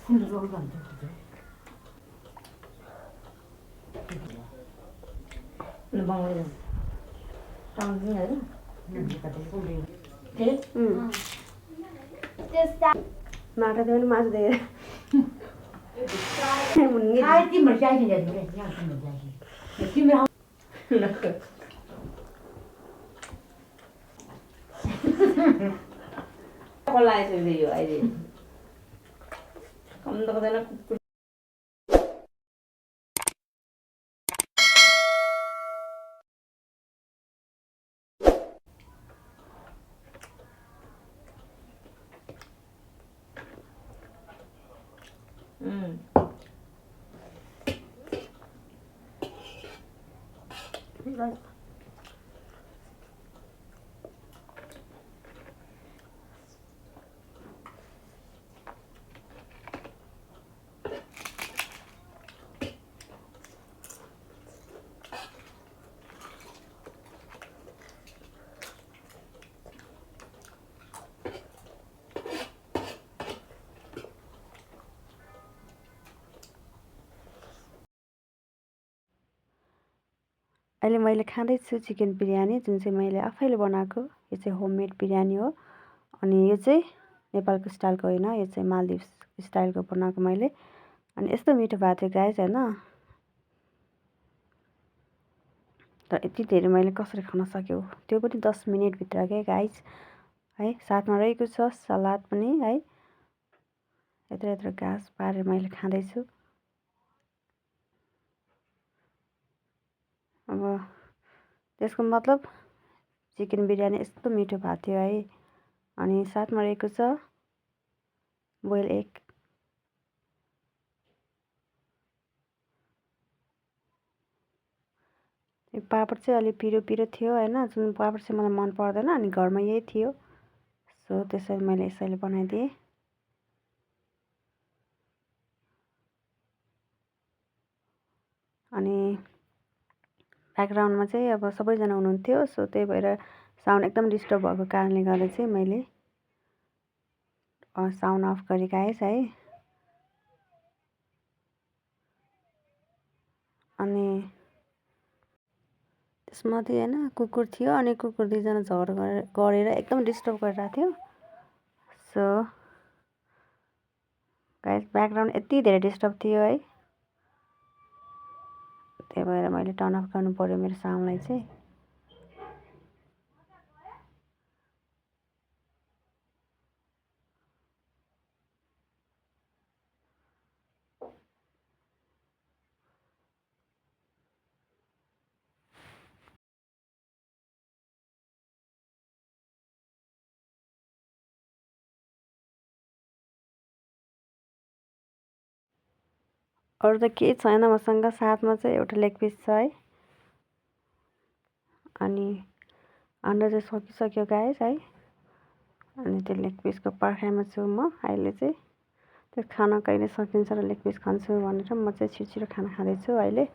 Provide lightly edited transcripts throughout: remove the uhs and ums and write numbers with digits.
근데 얼굴 안 좋거든. 근데 방금 랑 중에 내가 대본이 돼? 응. माटा पनि मासु दिएर मुन्नी खाए तिम्रो चाहिन्छ नि रे यहाँ तिम्रो चाहिन्छ तिम्रो कसलाई यसरी यो अहिले कम त कदैन कुकुर अहिले मैले खाँदैछु चिकन बिरयानी जुन चाहिँ मैले आफैले बनाएको यो चाहिँ होममेड बिरयानी हो अनि यो चाहिँ नेपालको स्टाइलको होइन यो चाहिँ मालदिभ्स स्टाइलको बनाएको मैले अनि यस्तो मिठो भएको थियो गाइस होइन तर यति धेरै मैले कसरी खान सक्यो त्यो पनि 10 मिनटभित्रकै गाइस है साथमा रहेको छ सलाद पनि है यत्रो यत्रो घाँस पारेर मैले खाँदैछु अब त्यसको मतलब चिकन बिरयानी यस्तो मिठो भएको थियो है अनि साथमा रहेको छ बोइल एग यो पापड चाहिँ अलि पिरो पिरो थियो होइन जुन पापड चाहिँ मलाई मन पर्दैन अनि घरमा यही थियो सो त्यसरी मैले यसैले बनाइदिएँ अनि ब्याकग्राउन्डमा चाहिँ अब सबैजना हुनुहुन्थ्यो सो त्यही भएर साउन्ड एकदम डिस्टर्ब भएको कारणले गर्दा चाहिँ मैले साउन्ड अफ गरेको आएछ है अनि त्यसमाथि होइन कुकुर थियो अनि कुकुर दुईजना झगडा गरेर एकदम डिस्टर्ब गरिरहेको थियो सो गाइस ब्याकग्राउन्ड यति धेरै डिस्टर्ब थियो है त्यही भएर मैले टर्न अफ गर्नु पर्यो मेरो साउन्डलाई चाहिँ अरू त केही छैन मसँग साथमा चाहिँ एउटा लेग पिस छ है अनि अन्डा चाहिँ सकिसक्यो गाइस है अनि त्यो लेग पिसको पर्खाइमा छु म अहिले चाहिँ त्यो खाना कहिले सकिन्छ र लेग पिस खान्छु भनेर म चाहिँ छिटो खाना खाँदैछु अहिले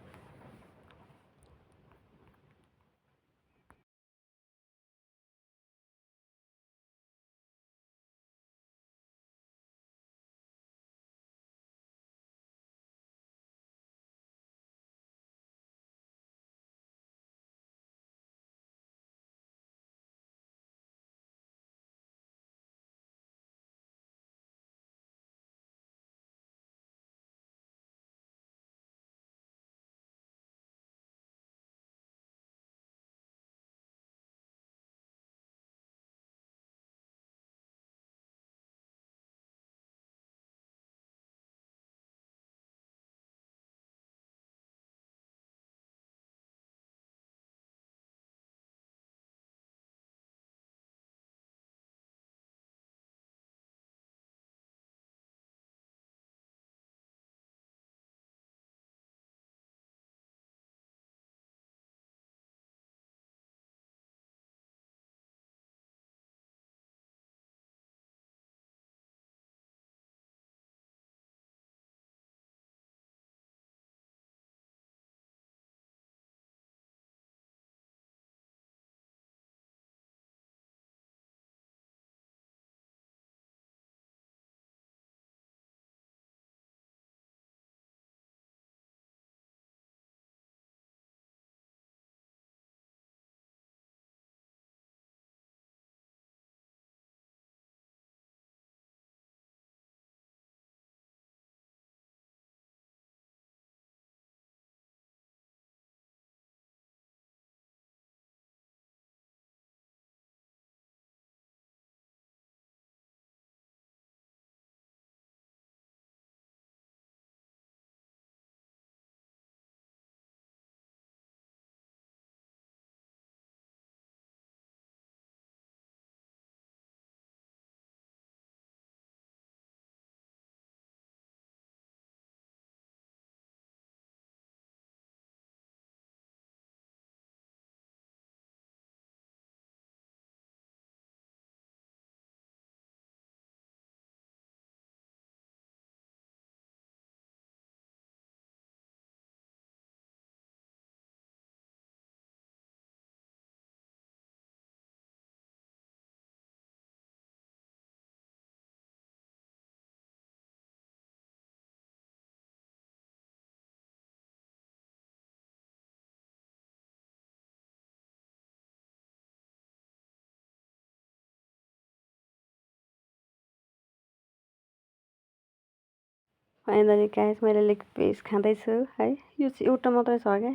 फाइनली गाइस मैले लेग पिस खाँदैछु है। यो चाहिँ एउटा मात्रै छ क्या,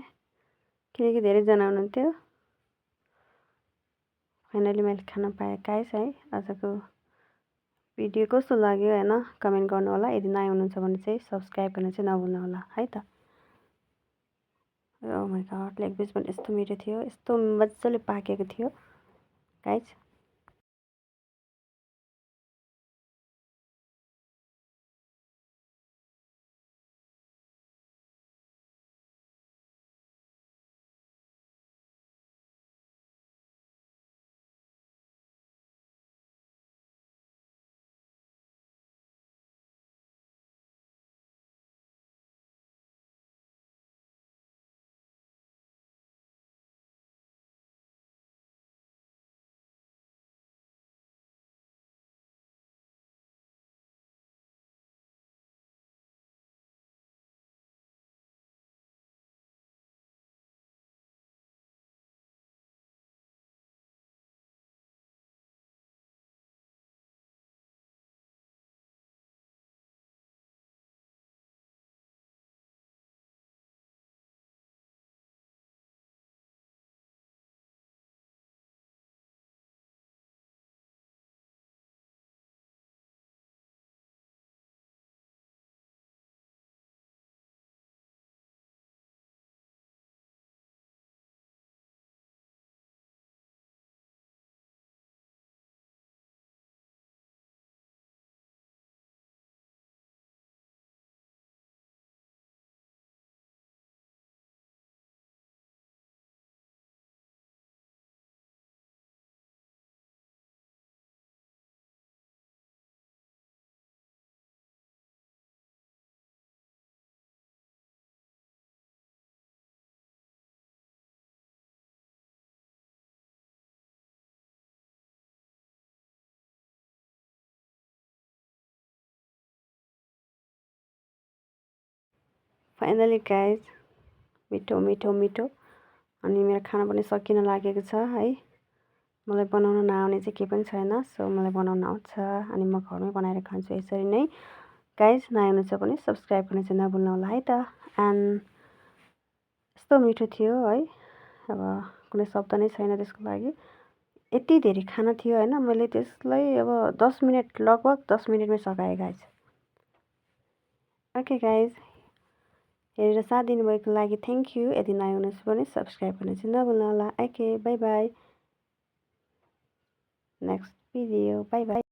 किनकि धेरैजना हुनुहुन्थ्यो। फाइनली मैले खान पाएँ गाइस है। आजको भिडियो कस्तो लाग्यो होइन कमेन्ट गर्नु होला। यदि नयाँ हुनुहुन्छ भने चाहिँ सब्सक्राइब गर्न चाहिँ नभुल्नु होला है त। Oh my God, leg piece पनि यस्तो मिठो थियो, यस्तो मजाले पाकेको थियो गाइस। फाइनली गाइस मिठो मिठो मिठो अनि मेरो खाना पनि सकिन लागेको छ है। मलाई बनाउन नआउने चाहिँ केही पनि छैन, सो मलाई बनाउन आउँछ अनि म घरमै बनाएर खान्छु यसरी नै। गाइस नयाँ हुनुहुन्छ भने सब्सक्राइब गर्न चाहिँ नभुल्नु होला है त। एन्ड यस्तो मिठो थियो है, अब कुनै शब्द नै छैन त्यसको लागि। यति धेरै खाना थियो होइन, मैले त्यसलाई अब 10 मिनट लगभग 10 मिनटमै सकाएँ गाइस। ओके गाइस, हेरेर साथ दिनुभएको लागि थ्याङ्क यू। यदि नयाँ हुनुहुन्छ भने सब्सक्राइब गर्न चाहिँ नभुल्नु होला। Okay by by, next video, by by.